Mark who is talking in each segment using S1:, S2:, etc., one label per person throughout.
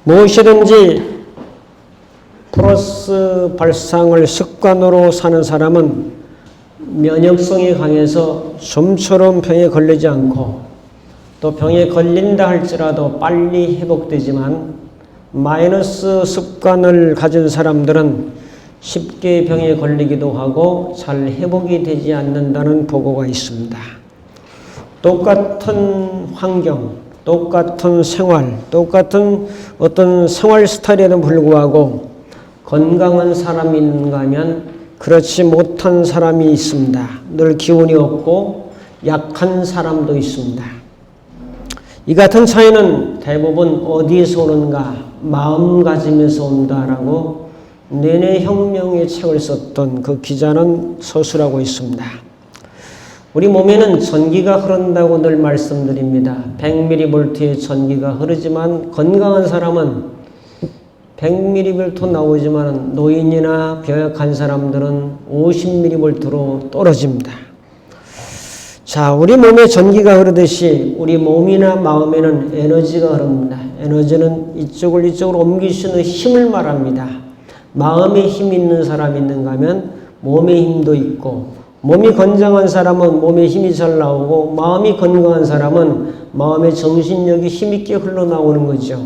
S1: 무엇이든지 플러스 발상을 습관으로 사는 사람은 면역성이 강해서 좀처럼 병에 걸리지 않고 또 병에 걸린다 할지라도 빨리 회복되지만 마이너스 습관을 가진 사람들은 쉽게 병에 걸리기도 하고 잘 회복이 되지 않는다는 보고가 있습니다. 똑같은 환경, 똑같은 생활, 똑같은 어떤 생활 스타일에도 불구하고 건강한 사람이 있는가 하면 그렇지 못한 사람이 있습니다. 늘 기운이 없고 약한 사람도 있습니다. 이 같은 차이는 대부분 어디에서 오는가? 마음가짐에서 온다라고 뇌뇌혁명의 책을 썼던 그 기자는 서술하고 있습니다. 우리 몸에는 전기가 흐른다고 늘 말씀드립니다. 100mV의 전기가 흐르지만 건강한 사람은 100mV 나오지만 노인이나 병약한 사람들은 50mV로 떨어집니다. 자, 우리 몸에 전기가 흐르듯이 우리 몸이나 마음에는 에너지가 흐릅니다. 에너지는 이쪽으로 옮길 수 있는 힘을 말합니다. 마음에 힘이 있는 사람이 있는가 하면 몸에 힘도 있고, 몸이 건강한 사람은 몸에 힘이 잘 나오고, 마음이 건강한 사람은 마음의 정신력이 힘있게 흘러나오는 거죠.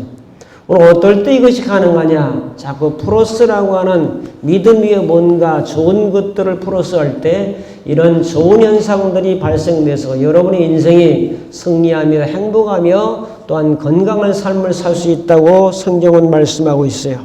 S1: 오늘 어떨 때 이것이 가능하냐? 자꾸 플러스라고 하는 믿음 위에 뭔가 좋은 것들을 플러스할 때 이런 좋은 현상들이 발생돼서 여러분의 인생이 승리하며 행복하며 또한 건강한 삶을 살 수 있다고 성경은 말씀하고 있어요.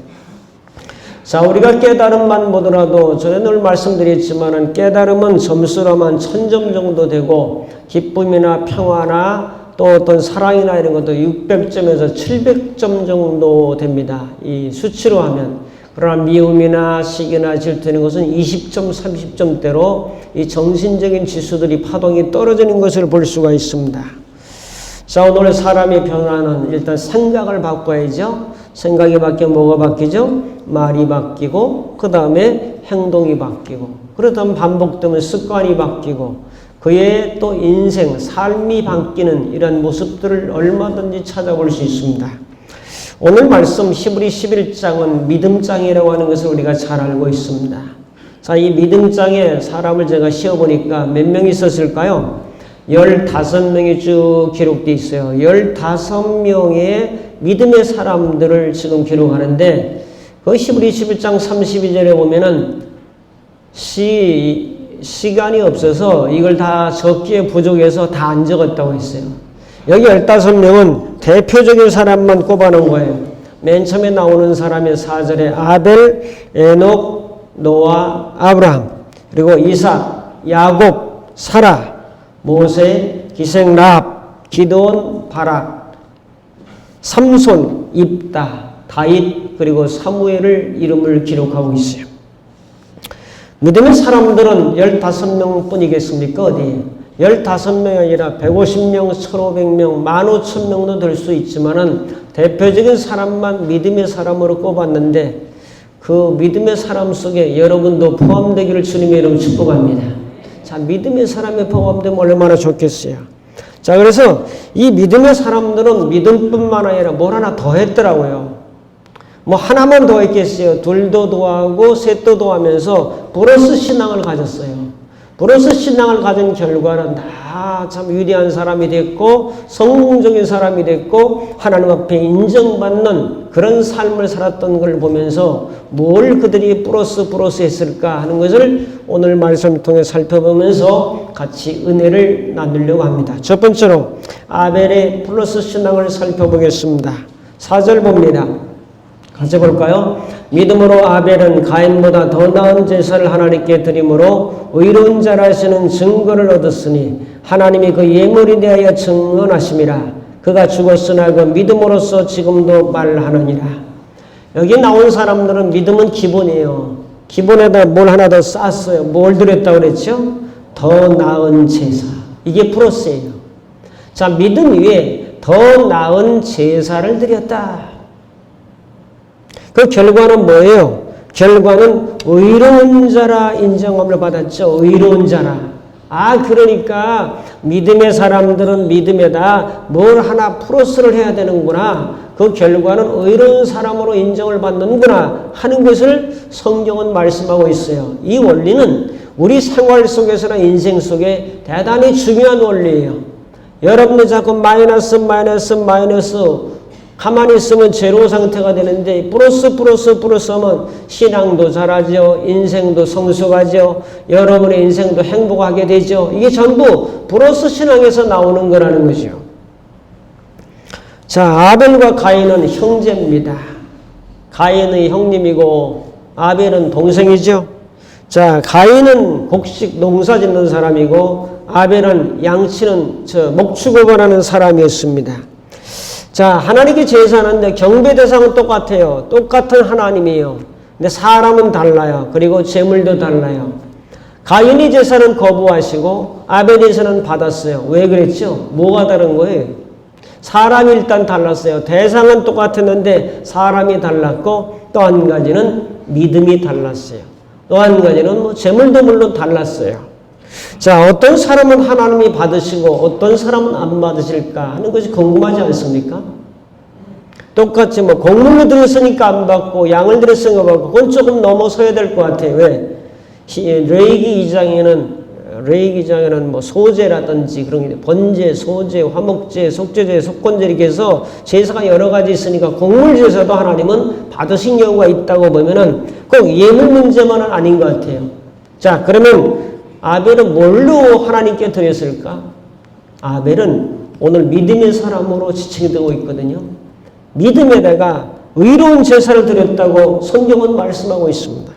S1: 자, 우리가 깨달음만 보더라도 전에 늘 말씀드렸지만은 깨달음은 점수로만 1000점 정도 되고 기쁨이나 평화나 또 어떤 사랑이나 이런 것도 600점에서 700점 정도 됩니다. 이 수치로 하면. 그러나 미움이나 시기나 질투 이런 것은 20점, 30점대로 이 정신적인 지수들이 파동이 떨어지는 것을 볼 수가 있습니다. 자, 오늘 사람의 변화는 일단 생각을 바꿔야죠. 생각이 바뀌면 뭐가 바뀌죠? 말이 바뀌고 그 다음에 행동이 바뀌고 그러다 반복되면 습관이 바뀌고 그의 또 인생, 삶이 바뀌는 이런 모습들을 얼마든지 찾아볼 수 있습니다. 오늘 말씀 히브리 11장은 믿음장이라고 하는 것을 우리가 잘 알고 있습니다. 자, 이 믿음장에 사람을 제가 씌워보니까 몇 명이 있었을까요? 15명이 쭉 기록되어 있어요. 15명의 믿음의 사람들을 지금 기록하는데 그 히브리 11장 32절에 보면은 시간이 없어서 이걸 다 적기에 부족해서 다 안 적었다고 했어요. 여기 15명은 대표적인 사람만 꼽아놓은 거예요. 맨 처음에 나오는 사람의 4절에 아벨, 에녹, 노아, 아브라함, 그리고 이삭, 야곱, 사라, 모세, 기생 라합, 기드온, 바락, 삼손, 입다, 다윗, 그리고 사무엘을 이름을 기록하고 있어요. 믿음의 사람들은 15명 뿐이겠습니까? 어디? 15명이 아니라 150명, 1500명, 15,000명도 될 수 있지만은 대표적인 사람만 믿음의 사람으로 꼽았는데 그 믿음의 사람 속에 여러분도 포함되기를 주님의 이름으로 축복합니다. 자, 믿음의 사람에 포함되면 얼마나 좋겠어요. 자, 그래서 이 믿음의 사람들은 믿음뿐만 아니라 뭘 하나 더 했더라고요. 뭐 하나만 더 했겠어요. 둘도 더하고 셋도 더하면서 플러스 신앙을 가졌어요. 플러스 신앙을 가진 결과는 다 참 위대한 사람이 됐고 성공적인 사람이 됐고 하나님 앞에 인정받는 그런 삶을 살았던 걸 보면서 뭘 그들이 플러스 했을까 하는 것을 오늘 말씀을 통해 살펴보면서 같이 은혜를 나누려고 합니다. 첫 번째로 아벨의 플러스 신앙을 살펴보겠습니다. 4절 봅니다. 같이 볼까요? 믿음으로 아벨은 가인보다 더 나은 제사를 하나님께 드림으로 의로운 자라시는 증거를 얻었으니 하나님이 그 예물에 대하여 증언하심이라. 그가 죽었으나 그 믿음으로써 지금도 말하느니라. 여기 나온 사람들은 믿음은 기본이에요. 기본에다 뭘 하나 더 쌌어요. 뭘 드렸다고 그랬죠? 더 나은 제사. 이게 플러스예요. 자, 믿음 위에 더 나은 제사를 드렸다. 그 결과는 뭐예요? 결과는 의로운 자라 인정함을 받았죠. 의로운 자라. 그러니까 믿음의 사람들은 믿음에다 뭘 하나 플러스를 해야 되는구나. 그 결과는 의로운 사람으로 인정을 받는구나 하는 것을 성경은 말씀하고 있어요. 이 원리는 우리 생활 속에서나 인생 속에 대단히 중요한 원리예요. 여러분들 자꾸 마이너스 가만히 있으면 제로 상태가 되는데 플러스 하면 신앙도 잘하죠. 인생도 성숙하죠. 여러분의 인생도 행복하게 되죠. 이게 전부 플러스 신앙에서 나오는 거라는 거죠. 자, 아벨과 가인은 형제입니다. 가인의 형님이고 아벨은 동생이죠. 자, 가인은 곡식 농사 짓는 사람이고 아벨은 양치는 목축업을 하는 사람이었습니다. 자, 하나님께 제사하는데 경배 대상은 똑같아요. 똑같은 하나님이에요. 근데 사람은 달라요. 그리고 재물도 달라요. 가인이 제사는 거부하시고 아벨이 제사는 받았어요. 왜 그랬죠? 뭐가 다른 거예요? 사람이 일단 달랐어요. 대상은 똑같았는데 사람이 달랐고 또 한 가지는 믿음이 달랐어요. 또 한 가지는 재물도 물론 달랐어요. 자, 어떤 사람은 하나님이 받으시고 어떤 사람은 안 받으실까 하는 것이 궁금하지 않습니까? 똑같이 곡물로 들었으니까 안 받고 양을 들었으니까 받고 그건 조금 넘어서야 될 것 같아요. 왜? 레위기 2장에는 소제라든지 그런 게 번제, 소제, 화목제, 속죄제, 속건제 이렇게 해서 제사가 여러 가지 있으니까 곡물 제사도 하나님은 받으신 경우가 있다고 보면은 꼭 예물 문제만은 아닌 것 같아요. 자, 그러면 아벨은 뭘로 하나님께 드렸을까? 아벨은 오늘 믿음의 사람으로 지칭되고 있거든요. 믿음에다가 의로운 제사를 드렸다고 성경은 말씀하고 있습니다.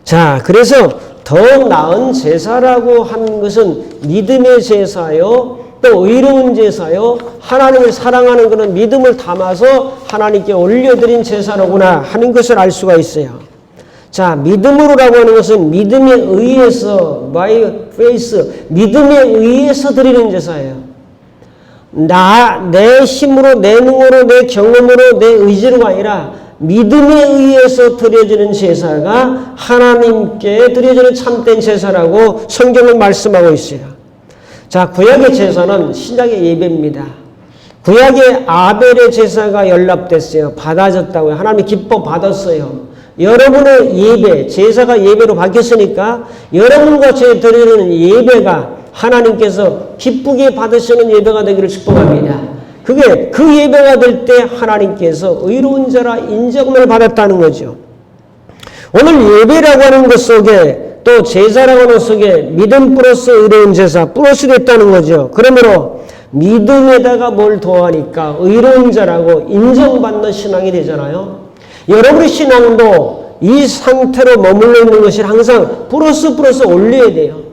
S1: 자, 그래서 더 나은 제사라고 하는 것은 믿음의 제사요, 또 의로운 제사요, 하나님을 사랑하는 그런 믿음을 담아서 하나님께 올려드린 제사로구나 하는 것을 알 수가 있어요. 자, 믿음으로라고 하는 것은 믿음에 의해서, by faith, 믿음에 의해서 드리는 제사예요. 내 힘으로, 내 능으로, 내 경험으로, 내 의지로가 아니라 믿음에 의해서 드려지는 제사가 하나님께 드려지는 참된 제사라고 성경은 말씀하고 있어요. 자, 구약의 제사는 신약의 예배입니다. 구약의 아벨의 제사가 연락됐어요. 받아졌다고요. 하나님이 기뻐 받았어요. 여러분의 예배, 제사가 예배로 바뀌었으니까 여러분과 제 드리는 예배가 하나님께서 기쁘게 받으시는 예배가 되기를 축복합니다. 그게 그 예배가 될 때 하나님께서 의로운 자라 인정을 받았다는 거죠. 오늘 예배라고 하는 것 속에 또 제사라고 하는 것 속에 믿음 플러스 의로운 제사 플러스 됐다는 거죠. 그러므로 믿음에다가 뭘 더하니까 의로운 자라고 인정받는 신앙이 되잖아요. 여러분의 신앙도 이 상태로 머물러 있는 것이 항상 플러스 올려야 돼요.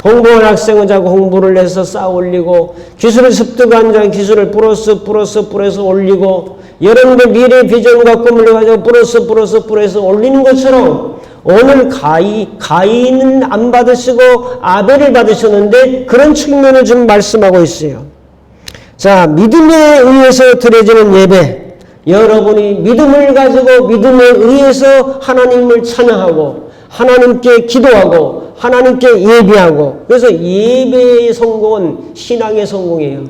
S1: 공부한 학생은 자꾸 공부를 해서 쌓아 올리고 기술을 습득한 자는 기술을 플러스 올리고 여러분들 미래의 비전과 꿈을 가지고 플러스 올리는 것처럼 오늘 가인은 안 받으시고 아벨을 받으셨는데 그런 측면을 좀 말씀하고 있어요. 자, 믿음에 의해서 드려지는 예배, 여러분이 믿음을 가지고 믿음에 의해서 하나님을 찬양하고 하나님께 기도하고 하나님께 예배하고, 그래서 예배의 성공은 신앙의 성공이에요.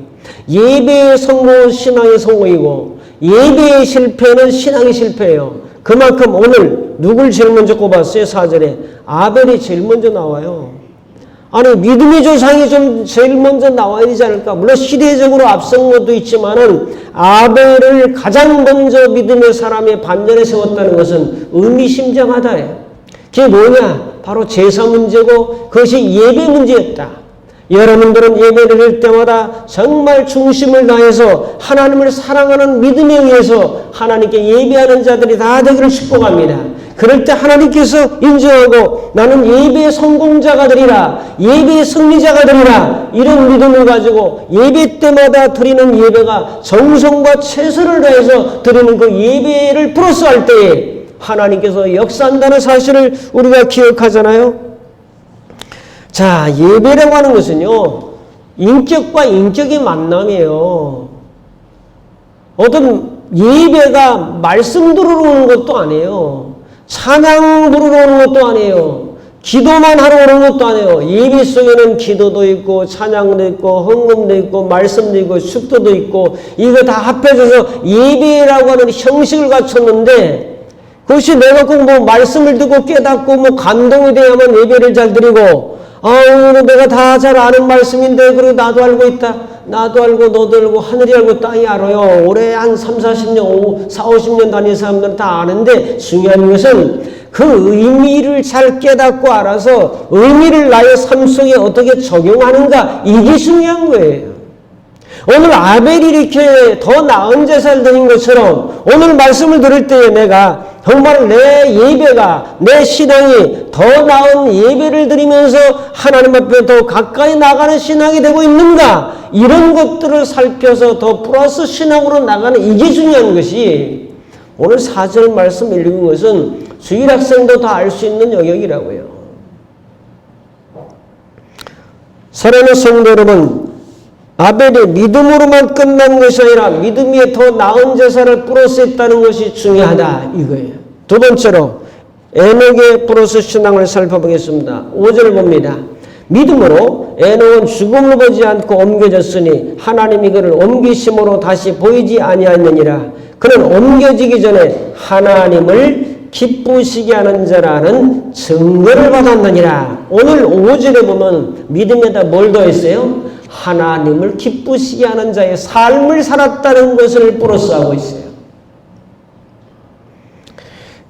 S1: 예배의 성공은 신앙의 성공이고 예배의 실패는 신앙의 실패예요. 그만큼 오늘 누굴 제일 먼저 꼽았어요? 4절에 아벨이 제일 먼저 나와요. 아니, 믿음의 조상이 좀 제일 먼저 나와야 되지 않을까? 물론 시대적으로 앞선 것도 있지만은 아벨을 가장 먼저 믿음의 사람의 반전에 세웠다는 것은 의미심장하다. 그게 뭐냐? 바로 제사 문제고 그것이 예배 문제였다. 여러분들은 예배를 드릴 때마다 정말 중심을 다해서 하나님을 사랑하는 믿음에 의해서 하나님께 예배하는 자들이 다 되기를 축복합니다. 그럴 때 하나님께서 인정하고 나는 예배의 성공자가 되리라, 예배의 승리자가 되리라, 이런 믿음을 가지고 예배 때마다 드리는 예배가 정성과 최선을 다해서 드리는 그 예배를 플러스할 때에 하나님께서 역사한다는 사실을 우리가 기억하잖아요. 자, 예배라고 하는 것은요, 인격과 인격의 만남이에요. 어떤 예배가 말씀 들으러 오는 것도 아니에요. 찬양 부르러 오는 것도 아니에요. 기도만 하러 오는 것도 아니에요. 예배 속에는 기도도 있고 찬양도 있고 헌금도 있고 말씀도 있고 축도도 있고 이거 다 합해져서 예배라고 하는 형식을 갖췄는데 그것이 내가 꼭 뭐 말씀을 듣고 깨닫고 뭐 감동이 돼야만 예배를 잘 드리고 내가 다 잘 아는 말씀인데 그리고 나도 알고 있다. 나도 알고 너도 알고 하늘이 알고 땅이 알아요. 올해 한 3, 40년, 4, 50년 다닌 사람들은 다 아는데 중요한 것은 그 의미를 잘 깨닫고 알아서 의미를 나의 삶 속에 어떻게 적용하는가 이게 중요한 거예요. 오늘 아벨이 이렇게 더 나은 제사를 드린 것처럼 오늘 말씀을 들을 때에 내가 정말 내 예배가 내 신앙이 더 나은 예배를 드리면서 하나님 앞에 더 가까이 나가는 신앙이 되고 있는가 이런 것들을 살펴서 더 플러스 신앙으로 나가는 이게 중요한 것이 오늘 4절 말씀 읽은 것은 주일 학생도 다 알 수 있는 영역이라고요. 사랑하는 성도 여러분, 아벨이 믿음으로만 끝난 것이 아니라 믿음 위에 더 나은 제사를 플러스 했다는 것이 중요하다 이거예요. 두 번째로 에녹의 플러스 신앙을 살펴보겠습니다. 5절 봅니다. 믿음으로 에녹은 죽음을 보지 않고 옮겨졌으니 하나님이 그를 옮기심으로 다시 보이지 아니하느니라. 그는 옮겨지기 전에 하나님을 기쁘시게 하는 자라는 증거를 받았느니라. 오늘 5절에 보면 믿음에다 뭘 더했어요? 하나님을 기쁘시게 하는 자의 삶을 살았다는 것을 플러스하고 있어요.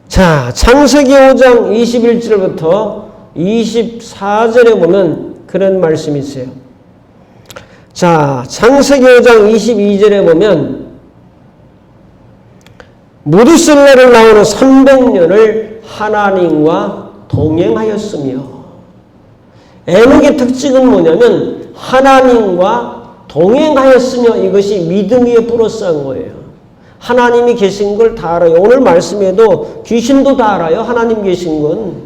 S1: 자, 창세기 5장 21절부터 24절에 보면 그런 말씀이 있어요. 자, 창세기 5장 22절에 보면 무두셀라를 나오는 300년을 하나님과 동행하였으며 에녹의 특징은 뭐냐면 하나님과 동행하였으며 이것이 믿음 위에 플러스한 거예요. 하나님이 계신 걸 다 알아요. 오늘 말씀에도 귀신도 다 알아요. 하나님 계신 건.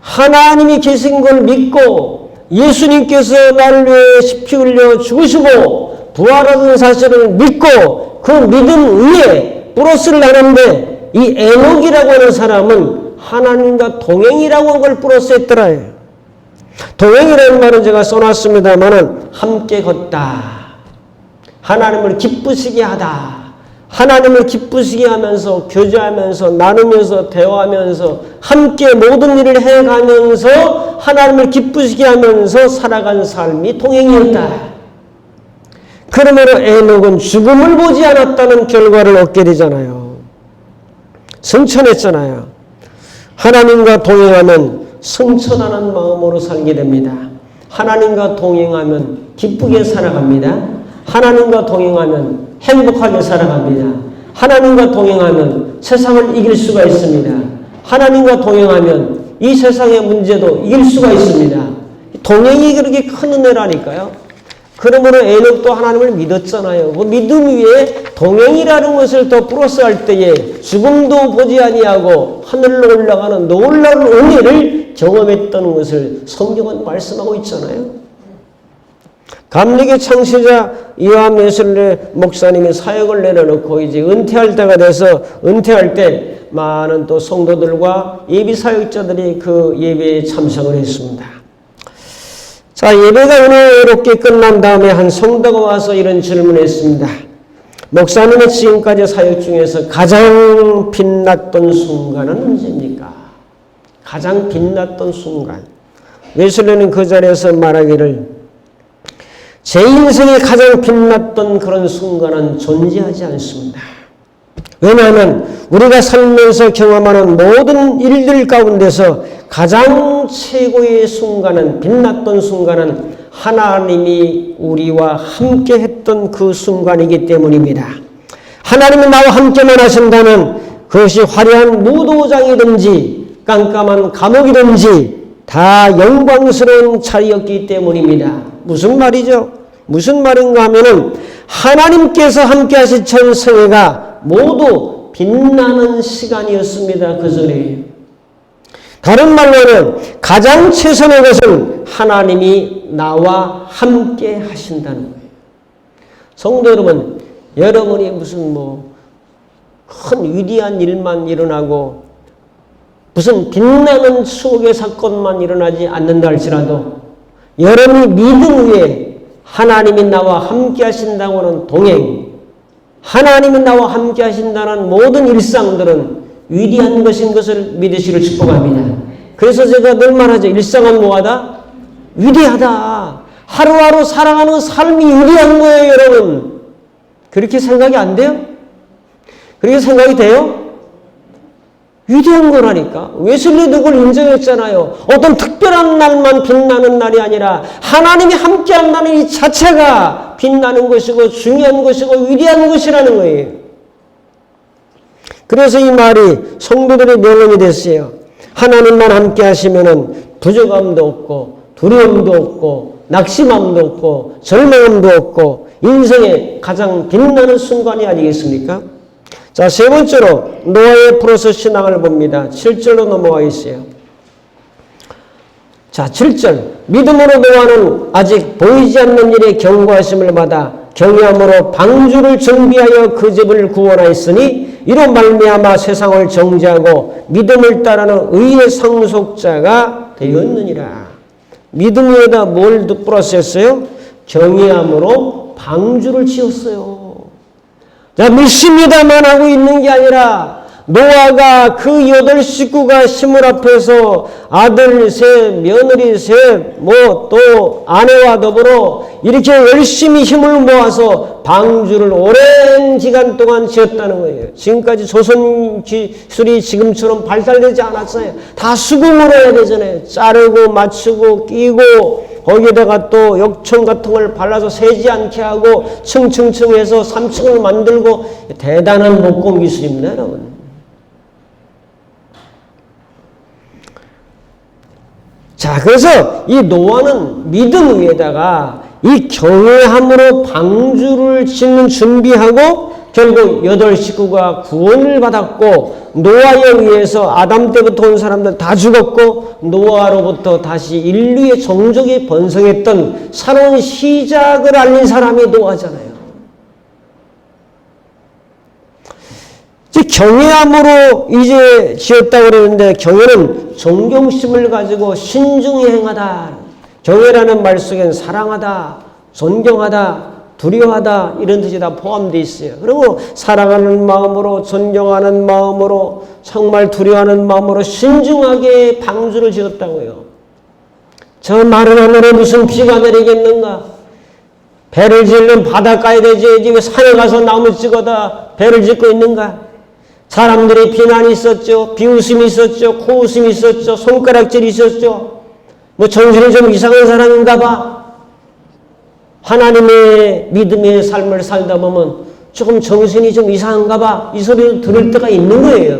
S1: 하나님이 계신 걸 믿고 예수님께서 나를 위해 피 흘려 죽으시고 부활하는 사실을 믿고 그 믿음 위에 플러스를 하는데 이 에녹이라고 하는 사람은 하나님과 동행이라고 한 걸 플러스했더라. 동행이라는 말은 제가 써놨습니다만은 함께 걷다. 하나님을 기쁘시게 하다. 하나님을 기쁘시게 하면서 교제하면서 나누면서 대화하면서 함께 모든 일을 해가면서 하나님을 기쁘시게 하면서 살아간 삶이 동행이었다. 그러므로 에녹은 죽음을 보지 않았다는 결과를 얻게 되잖아요. 승천했잖아요. 하나님과 동행하면 승천하는 마음으로 살게 됩니다. 하나님과 동행하면 기쁘게 살아갑니다. 하나님과 동행하면 행복하게 살아갑니다. 하나님과 동행하면 세상을 이길 수가 있습니다. 하나님과 동행하면 이 세상의 문제도 이길 수가 있습니다. 동행이 그렇게 큰 은혜라니까요. 그러므로 에녹도 하나님을 믿었잖아요. 그 믿음 위에 동행이라는 것을 더 플러스할 때에 죽음도 보지 아니하고 하늘로 올라가는 놀라운 은혜를 경험했던 것을 성경은 말씀하고 있잖아요. 감리교 창시자 이하암 예술의 목사님이 사역을 내려놓고 이제 은퇴할 때가 돼서 은퇴할 때 많은 또 성도들과 예비 사역자들이 그 예배에 참석을 했습니다. 자, 예배가 은혜롭게 끝난 다음에 한 성도가 와서 이런 질문을 했습니다. 목사님의 지금까지 사역 중에서 가장 빛났던 순간은 언제입니까? 가장 빛났던 순간. 웨슬리는 그 자리에서 말하기를 제 인생에 가장 빛났던 그런 순간은 존재하지 않습니다. 왜냐하면 우리가 살면서 경험하는 모든 일들 가운데서 가장 최고의 순간은 빛났던 순간은 하나님이 우리와 함께 했던 그 순간이기 때문입니다. 하나님이 나와 함께만 하신다면 그것이 화려한 무도장이든지 깜깜한 감옥이든지 다 영광스러운 자리였기 때문입니다. 무슨 말이죠? 무슨 말인가 하면은 하나님께서 함께 하신 전생애가 모두 빛나는 시간이었습니다. 그 전에. 다른 말로는 가장 최선의 것은 하나님이 나와 함께 하신다는 거예요. 성도 여러분, 여러분이 무슨 큰 위대한 일만 일어나고 무슨 빛나는 추억의 사건만 일어나지 않는다 할지라도 여러분이 믿음 위에 하나님이 나와 함께 하신다고는 동행, 하나님이 나와 함께 하신다는 모든 일상들은 위대한 것인 것을 믿으시기를 축복합니다. 그래서 제가 늘 말하죠. 일상은 뭐하다? 위대하다. 하루하루 살아가는 삶이 위대한 거예요, 여러분. 그렇게 생각이 안 돼요? 그렇게 생각이 돼요? 위대한 거라니까. 웨슬리도 그걸 인정했잖아요. 어떤 특별한 날만 빛나는 날이 아니라 하나님이 함께한다는 이 자체가 빛나는 것이고 중요한 것이고 위대한 것이라는 거예요. 그래서 이 말이 성도들의 명언이 됐어요. 하나님만 함께 하시면은 부족함도 없고 두려움도 없고 낙심함도 없고 절망함도 없고 인생의 가장 빛나는 순간이 아니겠습니까? 자, 세 번째로 노아의 프로스 신앙을 봅니다. 7절로 넘어가 있어요. 자, 7절. 믿음으로 노아는 아직 보이지 않는 일에 경고하심을 받아 경외함으로 방주를 준비하여 그 집을 구원하였으니 이로 말미암아 세상을 정죄하고 믿음을 따르는 의의 상속자가 되었느니라. 믿음 위에다 뭘 플러스했어요? 경외함으로 방주를 지었어요. 자, 믿습니다만 하고 있는 게 아니라 노아가 그 8 식구가 시물 앞에서 아들 셋, 며느리 셋, 또 아내와 더불어 이렇게 열심히 힘을 모아서 방주를 오랜 기간 동안 지었다는 거예요. 지금까지 조선 기술이 지금처럼 발달되지 않았어요. 다 수공으로 해야 되잖아요. 자르고 맞추고 끼고 거기에다가 또 역청 같은 걸 발라서 새지 않게 하고 층층층 해서 3층을 만들고 대단한 목공 기술입니다, 여러분. 자, 그래서 이 노아는 믿음 위에다가 이 경외함으로 방주를 짓는 준비하고 결국 8 식구가 구원을 받았고 노아에 의해서 아담 때부터 온 사람들 다 죽었고 노아로부터 다시 인류의 종족이 번성했던 새로운 시작을 알린 사람이 노아잖아요. 경외함으로 이제 지었다고 그러는데 경외는 존경심을 가지고 신중히 행하다. 경외라는 말 속엔 사랑하다, 존경하다, 두려워하다 이런 뜻이 다 포함되어 있어요. 그리고 사랑하는 마음으로 존경하는 마음으로 정말 두려워하는 마음으로 신중하게 방주를 지었다고요. 저 마른 하늘에 무슨 비가 내리겠는가? 배를 지으려면 바닷가에 되지 왜 산에 가서 나무 찍어다 배를 짓고 있는가? 사람들이 비난이 있었죠. 비웃음이 있었죠. 코웃음이 있었죠. 손가락질이 있었죠. 정신이 좀 이상한 사람인가 봐. 하나님의 믿음의 삶을 살다 보면 조금 정신이 좀 이상한가 봐. 이 소리를 들을 때가 있는 거예요.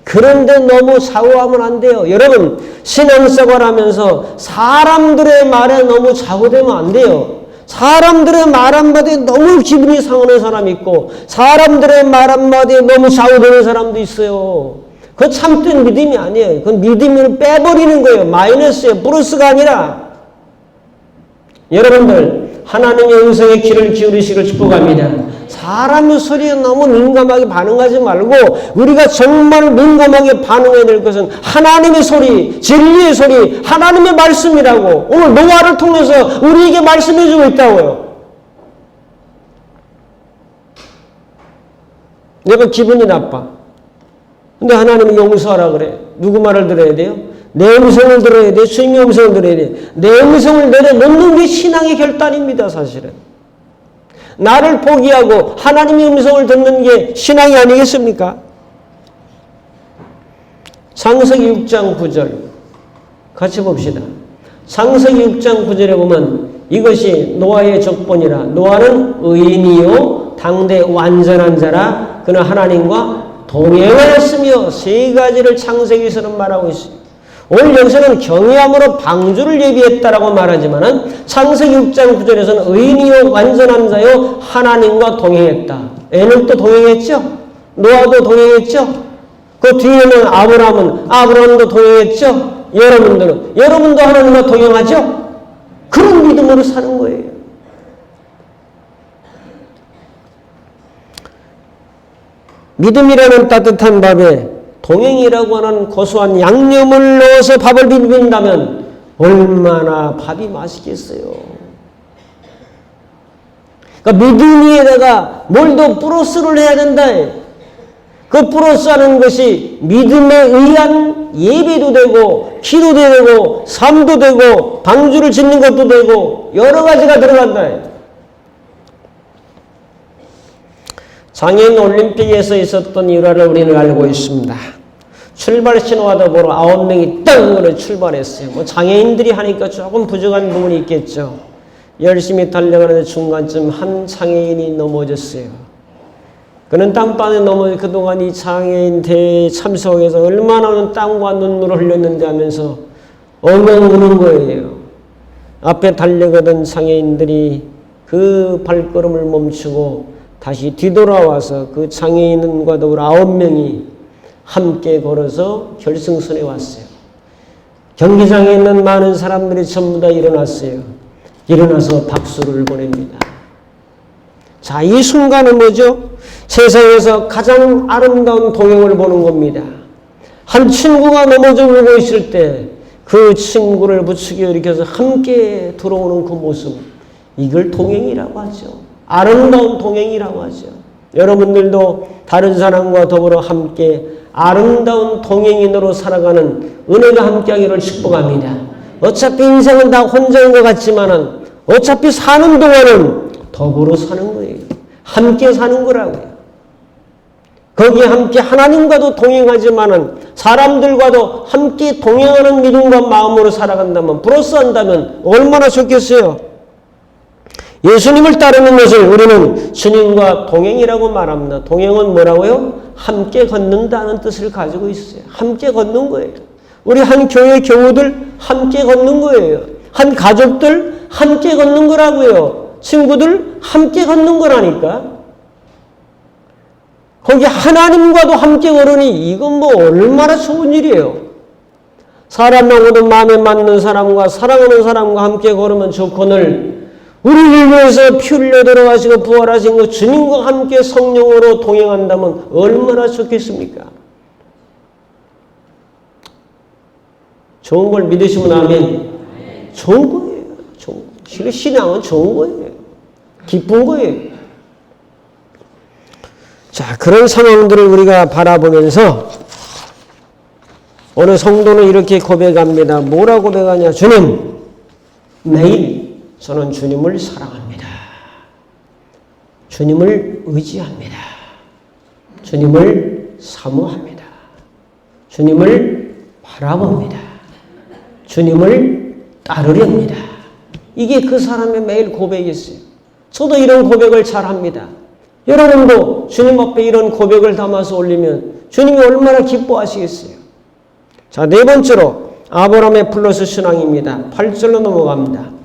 S1: 그런데 너무 좌우하면 안 돼요. 여러분, 신앙생활 하면서 사람들의 말에 너무 좌우되면 안 돼요. 사람들의 말 한마디에 너무 기분이 상하는 사람이 있고 사람들의 말 한마디에 너무 좌우되는 사람도 있어요. 그건 참된 믿음이 아니에요. 그건 믿음을 빼버리는 거예요. 마이너스예요. 플러스가 아니라. 여러분들 하나님의 음성에 귀를 기울이시기를 축복합니다. 사람의 소리에 너무 민감하게 반응하지 말고 우리가 정말 민감하게 반응해야 될 것은 하나님의 소리, 진리의 소리, 하나님의 말씀이라고 오늘 노아를 통해서 우리에게 말씀해주고 있다고요. 내가 기분이 나빠. 근데 하나님이 용서하라 그래. 누구 말을 들어야 돼요? 내 음성을 들어야 돼. 주님의 음성을 들어야 돼. 내 음성을 내려놓는 게 신앙의 결단입니다, 사실은. 나를 포기하고 하나님의 음성을 듣는 게 신앙이 아니겠습니까? 창세기 6장 9절 같이 봅시다. 창세기 6장 9절에 보면 이것이 노아의 족본이라. 노아는 의인이요 당대 완전한 자라. 그는 하나님과 동행하였으며 세 가지를 창세기에서는 말하고 있습니다. 오늘 여기서는 경외함으로 방주를 예비했다라고 말하지만은 창세기 6장 9절에서는 의인이요 완전한 자요 하나님과 동행했다. 에녹도 동행했죠. 노아도 동행했죠. 그 뒤에는 아브라함도 동행했죠. 여러분도 하나님과 동행하죠. 그런 믿음으로 사는 거예요. 믿음이라는 따뜻한 밥에 동행이라고 하는 고소한 양념을 넣어서 밥을 비빈다면 얼마나 밥이 맛있겠어요. 그러니까 믿음 위에다가 뭘 더 플러스를 해야 된다. 그 플러스하는 것이 믿음에 의한 예배도 되고 기도도 되고 삶도 되고 방주를 짓는 것도 되고 여러 가지가 들어간다. 장애인 올림픽에서 있었던 일화를 우리는 알고 있습니다. 출발 신호와 더불어 9명이 땅으로 출발했어요. 뭐 장애인들이 하니까 조금 부족한 부분이 있겠죠. 열심히 달려가는데 중간쯤 한 장애인이 넘어졌어요. 그는 땅바닥에 넘어 그동안 이 장애인 대회에 참석해서 얼마나 많은 땀과 눈물을 흘렸는지 하면서 엉엉 우는 거예요. 앞에 달려가던 장애인들이 그 발걸음을 멈추고 다시 뒤돌아와서 그 장애인과 더불어 9명이 함께 걸어서 결승선에 왔어요. 경기장에 있는 많은 사람들이 전부 다 일어났어요. 일어나서 박수를 보냅니다. 자, 이 순간은 뭐죠? 세상에서 가장 아름다운 동행을 보는 겁니다. 한 친구가 넘어져 울고 있을 때 그 친구를 부추겨 일으켜서 함께 들어오는 그 모습, 이걸 동행이라고 하죠. 아름다운 동행이라고 하죠. 여러분들도 다른 사람과 더불어 함께 아름다운 동행인으로 살아가는 은혜가 함께하기를 축복합니다. 어차피 인생은 다 혼자인 것 같지만은 어차피 사는 동안은 더불어 사는 거예요. 함께 사는 거라고요. 거기에 함께 하나님과도 동행하지만은 사람들과도 함께 동행하는 믿음과 마음으로 살아간다면, 브로스한다면 얼마나 좋겠어요. 예수님을 따르는 것을 우리는 주님과 동행이라고 말합니다. 동행은 뭐라고요? 함께 걷는다는 뜻을 가지고 있어요. 함께 걷는 거예요. 우리 한 교회 교우들 함께 걷는 거예요. 한 가족들 함께 걷는 거라고요. 친구들 함께 걷는 거라니까. 거기 하나님과도 함께 걸으니 이건 뭐 얼마나 좋은 일이에요. 사람하고도 마음에 맞는 사람과 사랑하는 사람과 함께 걸으면 좋거늘 우리를 위해서 피 흘려 들어가시고 부활하신 그 주님과 함께 성령으로 동행한다면 얼마나 좋겠습니까? 좋은 걸 믿으시면 아멘. 좋은 거예요. 좋은 거. 신앙은 좋은 거예요. 기쁜 거예요. 자, 그런 상황들을 우리가 바라보면서 어느 성도는 이렇게 고백합니다. 뭐라고 고백하냐? 주님, 매일 저는 주님을 사랑합니다. 주님을 의지합니다. 주님을 사모합니다. 주님을 바라봅니다. 주님을 따르렵니다. 이게 그 사람의 매일 고백이었어요. 저도 이런 고백을 잘합니다. 여러분도 주님 앞에 이런 고백을 담아서 올리면 주님이 얼마나 기뻐하시겠어요. 자, 네 번째로 아브라함의 플러스 신앙입니다. 8절로 넘어갑니다.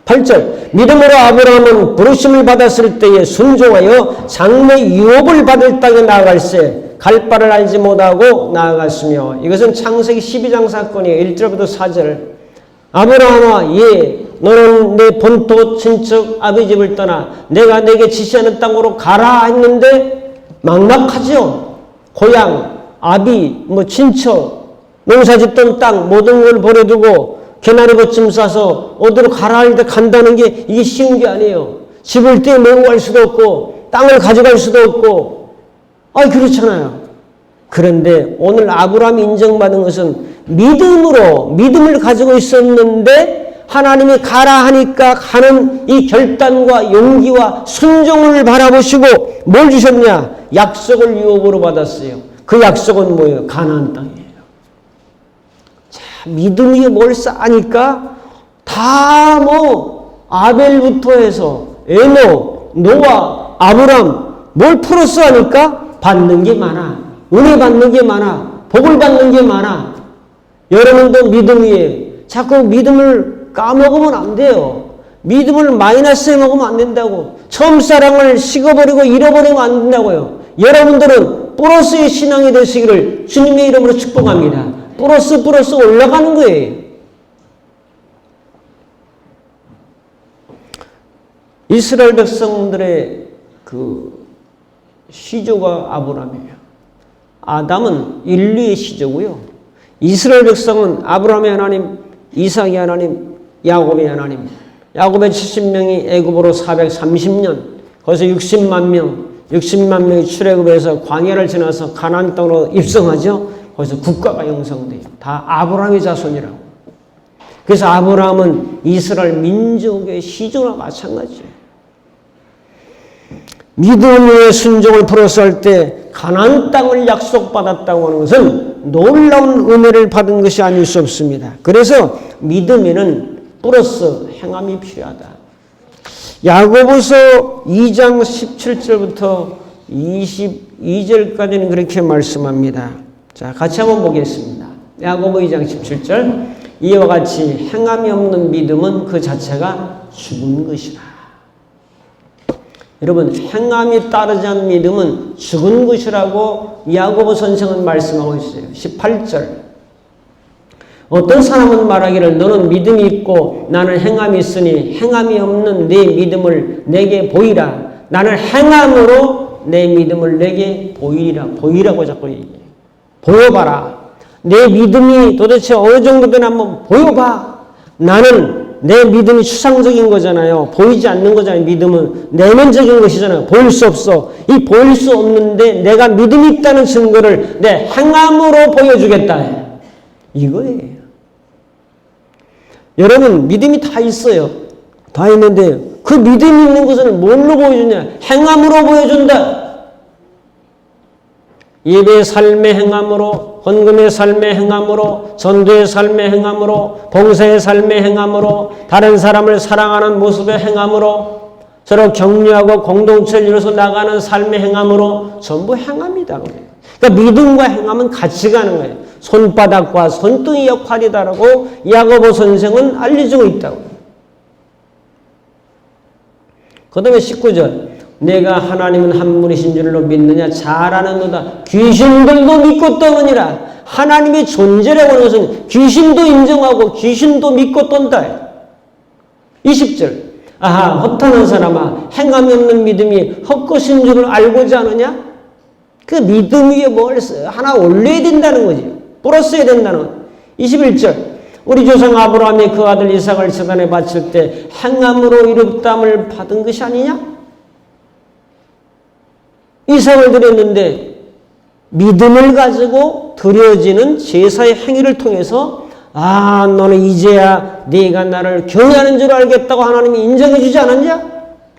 S1: 8절, 믿음으로 아브라함은 부르심을 받았을 때에 순종하여 장래 유업을 받을 땅에 나아갈새 갈 바를 알지 못하고 나아갔으며, 이것은 창세기 12장 사건이에요. 1절부터 4절. 아브라함아, 너는 내 본토 친척 아비 집을 떠나 내가 내게 지시하는 땅으로 가라 했는데 막막하죠. 고향, 아비, 친척, 농사짓던 땅 모든 걸 버려두고 개나리 버침 싸서 어디로 가라 할 때 간다는 게 이게 쉬운 게 아니에요. 집을 떼내고 갈 수도 없고 땅을 가져갈 수도 없고 그렇잖아요. 그런데 오늘 아브라함이 인정받은 것은 믿음을 가지고 있었는데 하나님이 가라 하니까 가는 이 결단과 용기와 순종을 바라보시고 뭘 주셨냐? 약속을 유업으로 받았어요. 그 약속은 뭐예요? 가나안 땅이에요. 자, 믿음 위에 뭘 쌓으니까 다 아벨부터 해서 에녹, 노아, 아브람 뭘 플러스 하니까 받는 게 많아. 은혜 받는 게 많아. 복을 받는 게 많아. 여러분도 믿음 위에 자꾸 믿음을 까먹으면 안 돼요. 믿음을 마이너스에 먹으면 안 된다고. 처음 사랑을 식어버리고 잃어버리면 안 된다고요. 여러분들은 플러스의 신앙이 되시기를 주님의 이름으로 축복합니다. 플러스 올라가는 거예요. 이스라엘 백성들의 그 시조가 아브라함이에요. 아담은 인류의 시조고요. 이스라엘 백성은 아브라함의 하나님, 이삭의 하나님, 야곱의 하나님. 야곱의 70명이 애굽으로 430년, 거기서 60만 명이 출애굽해서 광야를 지나서 가나안 땅으로 입성하죠. 거기서 국가가 형성돼요. 다 아브라함의 자손이라고. 그래서 아브라함은 이스라엘 민족의 시조나 마찬가지예요. 믿음의 순종을 플러스 할 때 가나안 땅을 약속받았다고 하는 것은 놀라운 은혜를 받은 것이 아닐 수 없습니다. 그래서 믿음에는 플러스 행함이 필요하다. 야고보서 2장 17절부터 22절까지는 그렇게 말씀합니다. 자, 같이 한번 보겠습니다. 야고보 2장 17절. 이와 같이 행함이 없는 믿음은 그 자체가 죽은 것이라. 여러분, 행함이 따르지 않는 믿음은 죽은 것이라고 야고보 선생은 말씀하고 있어요. 18절. 어떤 사람은 말하기를 너는 믿음이 있고 나는 행함이 있으니 행함이 없는 내 믿음을 내게 보이라. 나는 행함으로 내 믿음을 내게 보이라. 보이라고 자꾸 얘기해요. 보여봐라. 내 믿음이 도대체 어느 정도 되나 한번 보여봐. 나는 내 믿음이 추상적인 거잖아요. 보이지 않는 거잖아요. 믿음은 내면적인 것이잖아요. 보일 수 없어. 이 보일 수 없는데 내가 믿음이 있다는 증거를 내 행함으로 보여주겠다. 이거예요. 여러분, 믿음이 다 있어요. 다 있는데 그 믿음이 있는 것은 뭘로 보여주냐? 행함으로 보여준다. 예배의 삶의 행함으로, 헌금의 삶의 행함으로, 전도의 삶의 행함으로, 봉사의 삶의 행함으로, 다른 사람을 사랑하는 모습의 행함으로, 서로 격려하고 공동체를 이루어서 나가는 삶의 행함으로 전부 행함이다. 그러니까 믿음과 행함은 같이 가는 거예요. 손바닥과 손등의 역할이다라고 야고보 선생은 알려주고 있다고. 그 다음에 19절. 내가 하나님은 한 분이신 줄로 믿느냐? 잘 아는도다. 귀신들도 믿고 떠느니라. 하나님의 존재라고 하는 것은 귀신도 인정하고 귀신도 믿고 떤다. 20절. 아하, 허탄한 사람아, 행함이 없는 믿음이 헛것인 줄을 알고자 하느냐? 그 믿음 위에 뭘 하나 올려야 된다는 거지. 플러스해야 된다는 거지. 21절. 우리 조상 아브라함이 그 아들 이삭을 제단에 바칠 때 행함으로 이롭다함을 받은 것이 아니냐? 이삭을 드렸는데 믿음을 가지고 드려지는 제사의 행위를 통해서 아, 너는 이제야 네가 나를 경외하는 줄 알겠다고 하나님이 인정해 주지 않았냐?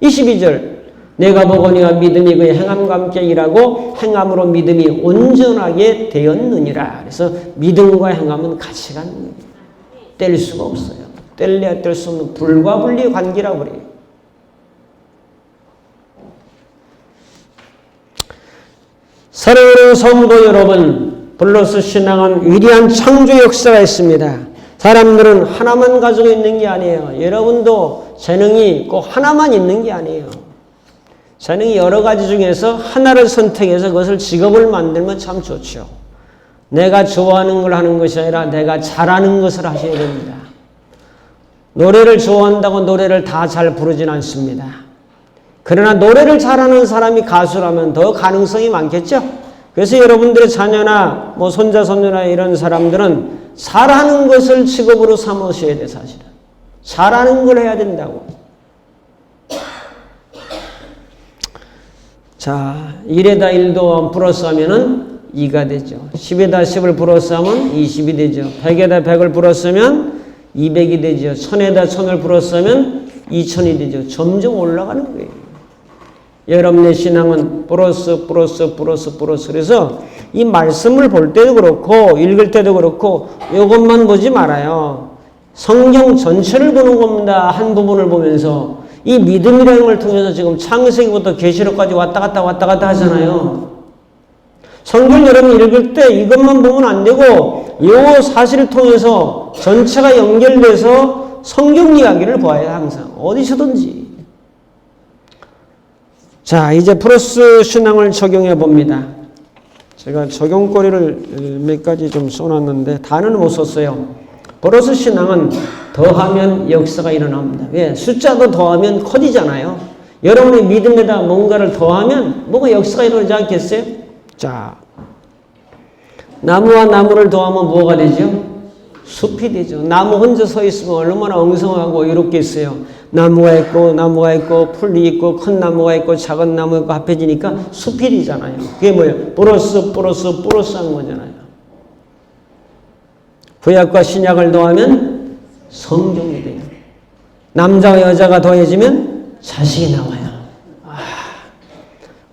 S1: 22절. 내가 보거니와 믿음이 그의 행함과 함께 일하고 행함으로 믿음이 온전하게 되었느니라. 그래서 믿음과 행함은 같이 가는 거예요. 뗄 수가 없어요. 뗄래야 뗄 수 없는 불가분리의 관계라고 그래요. 사랑하는 성도 여러분, 블러스 신앙은 위대한 창조 역사가 있습니다. 사람들은 하나만 가지고 있는 게 아니에요. 여러분도 재능이 꼭 하나만 있는 게 아니에요. 재능이 여러 가지 중에서 하나를 선택해서 그것을 직업을 만들면 참 좋죠. 내가 좋아하는 걸 하는 것이 아니라 내가 잘하는 것을 하셔야 됩니다. 노래를 좋아한다고 노래를 다 잘 부르진 않습니다. 그러나 노래를 잘하는 사람이 가수라면 더 가능성이 많겠죠. 그래서 여러분들의 자녀나 뭐 손자 손녀나 이런 사람들은 잘하는 것을 직업으로 삼으셔야 돼. 사실은 잘하는 걸 해야 된다고. 자, 1에다 1도 플러스 하면은 2가 되죠. 10에다 10을 플러스 하면 20이 되죠. 100에다 100을 플러스 하면 200이 되죠. 1000에다 1000을 플러스 하면 2000이 되죠. 점점 올라가는 거예요. 여러분의 신앙은 플러스. 그래서 이 말씀을 볼 때도 그렇고 읽을 때도 그렇고 이것만 보지 말아요. 성경 전체를 보는 겁니다. 한 부분을 보면서. 이 믿음이라는 걸 통해서 지금 창세기부터 계시록까지 왔다 갔다 하잖아요. 성경 여러분 읽을 때 이것만 보면 안 되고 이 사실을 통해서 전체가 연결돼서 성경 이야기를 봐야 항상 어디서든지. 자, 이제 플러스 신앙을 적용해 봅니다. 제가 적용거리를 몇 가지 좀 써놨는데 다는 못 썼어요. 플러스 신앙은 더하면 역사가 일어납니다. 왜? 숫자도 더하면 커지잖아요. 여러분의 믿음에다 뭔가를 더하면 뭔가 역사가 일어나지 않겠어요? 자, 나무와 나무를 더하면 뭐가 되죠? 숲이 되죠. 나무 혼자 서 있으면 얼마나 엉성하고 이롭겠어요. 나무가 있고 풀이 있고 큰 나무가 있고 작은 나무가 있고 합해지니까 숲이 되잖아요. 그게 뭐예요? 플러스 한 거잖아요. 구약과 신약을 더하면 성경이 돼요. 남자와 여자가 더해지면 자식이 나와요.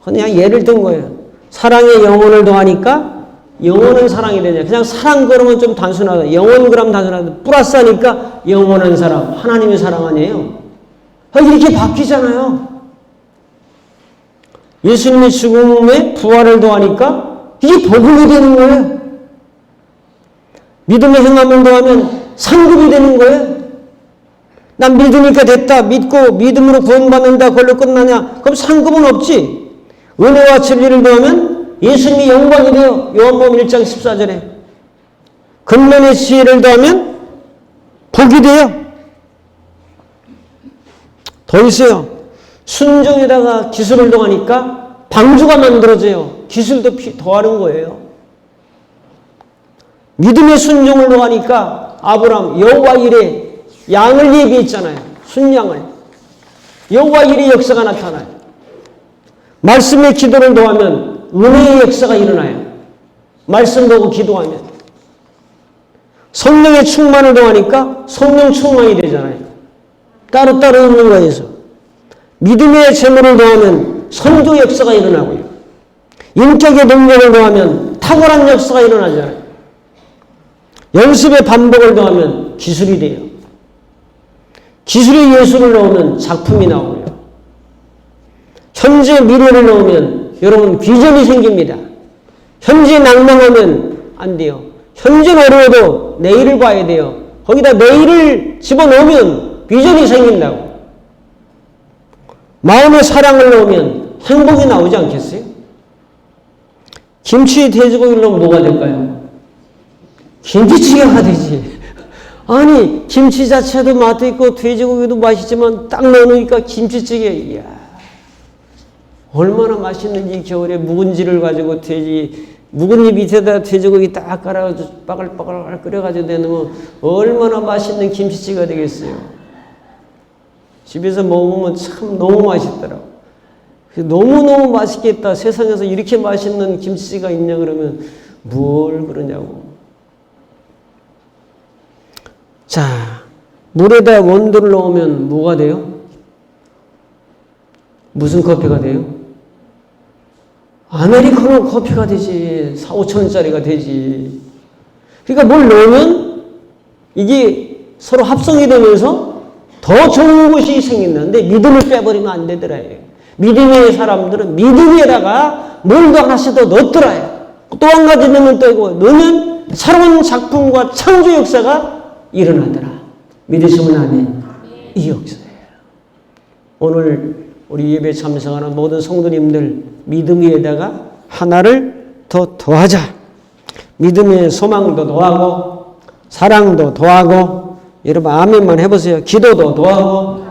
S1: 그냥 예를 든 거예요. 사랑의 영혼을 더하니까 영원한 사랑이 되냐. 그냥 사랑 그러면 좀 단순하다. 영원 그러면 단순하다. 플러스 하니까 영원한 사랑. 하나님의 사랑 아니에요. 이렇게 바뀌잖아요. 예수님의 죽음에 부활을 더하니까 이게 복음이 되는 거예요. 믿음의 행함을 더하면 상급이 되는 거예요. 난 믿으니까 됐다. 믿고 믿음으로 구원받는다. 그걸로 끝나냐? 그럼 상급은 없지. 은혜와 진리를 더하면 예수님이 영광이 돼요. 요한복음 1장 14절에. 근면의 지혜를 더하면 복이 돼요. 더 있어요. 순종에다가 기술을 더하니까 방주가 만들어져요. 기술도 더하는 거예요. 믿음의 순종을 더하니까 아브라함 여호와 일에 양을 예비했잖아요. 순양을. 여호와 일의 역사가 나타나요. 말씀의 기도를 더하면 은혜의 역사가 일어나요. 말씀 보고 기도하면. 성령의 충만을 더하니까 성령 충만이 되잖아요. 따로따로 있는 거에서. 믿음의 재물을 더하면 선교 역사가 일어나고요. 인격의 능력을 더하면 탁월한 역사가 일어나잖아요. 연습의 반복을 더하면 기술이 돼요. 기술의 예술을 넣으면 작품이 나오고요. 현재 미래를 넣으면 여러분 비전이 생깁니다. 현재 낭망하면 안 돼요. 현재 어려워도 내일을 봐야 돼요. 거기다 내일을 집어넣으면 비전이 생긴다고. 마음의 사랑을 넣으면 행복이 나오지 않겠어요? 김치 돼지고기를 넣으면 뭐가 될까요? 김치찌개가 되지. 아니 김치 자체도 맛도 있고 돼지고기도 맛있지만 딱 넣으니까 김치찌개. 이야, 얼마나 맛있는지. 겨울에 묵은지를 가지고 묵은지 밑에다 돼지고기 딱 깔아가지고 빠글빠글 끓여가지고 내놓으면 얼마나 맛있는 김치찌개가 되겠어요. 집에서 먹으면 참 너무 맛있더라고. 너무너무 맛있겠다. 세상에서 이렇게 맛있는 김치찌개가 있냐 그러면 뭘 그러냐고. 자, 물에다 원두를 넣으면 뭐가 돼요? 무슨 커피가 돼요? 아메리카노 커피가 되지. 4,000~5,000원짜리가 되지. 그러니까 뭘 넣으면 이게 서로 합성이 되면서 더 좋은 것이 생긴다는데 믿음을 빼버리면 안 되더라요. 믿음의 사람들은 믿음 위에다가 뭘 더 하나씩 더 넣더라요. 또 한 가지 넣으면 또 이거 넣으면 새로운 작품과 창조 역사가 일어나더라. 믿으시면 아멘. 이 역사예요. 오늘 우리 예배 참석하는 모든 성도님들 믿음 위에다가 하나를 더 더하자. 믿음의 소망도 더하고 사랑도 더하고. 여러분 아멘만 해보세요. 기도도 더하고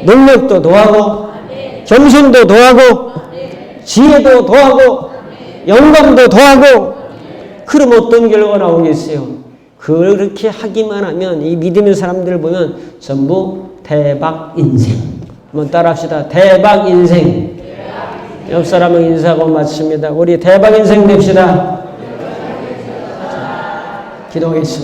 S1: 능력도 더하고 겸손도 더하고 지혜도 더하고 영감도 더하고. 그럼 어떤 결과가 나오겠어요? 그렇게 하기만 하면 이 믿음의 사람들을 보면 전부 대박 인생. 한번 따라 합시다. 대박 인생. 옆 사람은 인사하고 마칩니다. 우리 대박 인생 됩시다. 기도하겠습니다.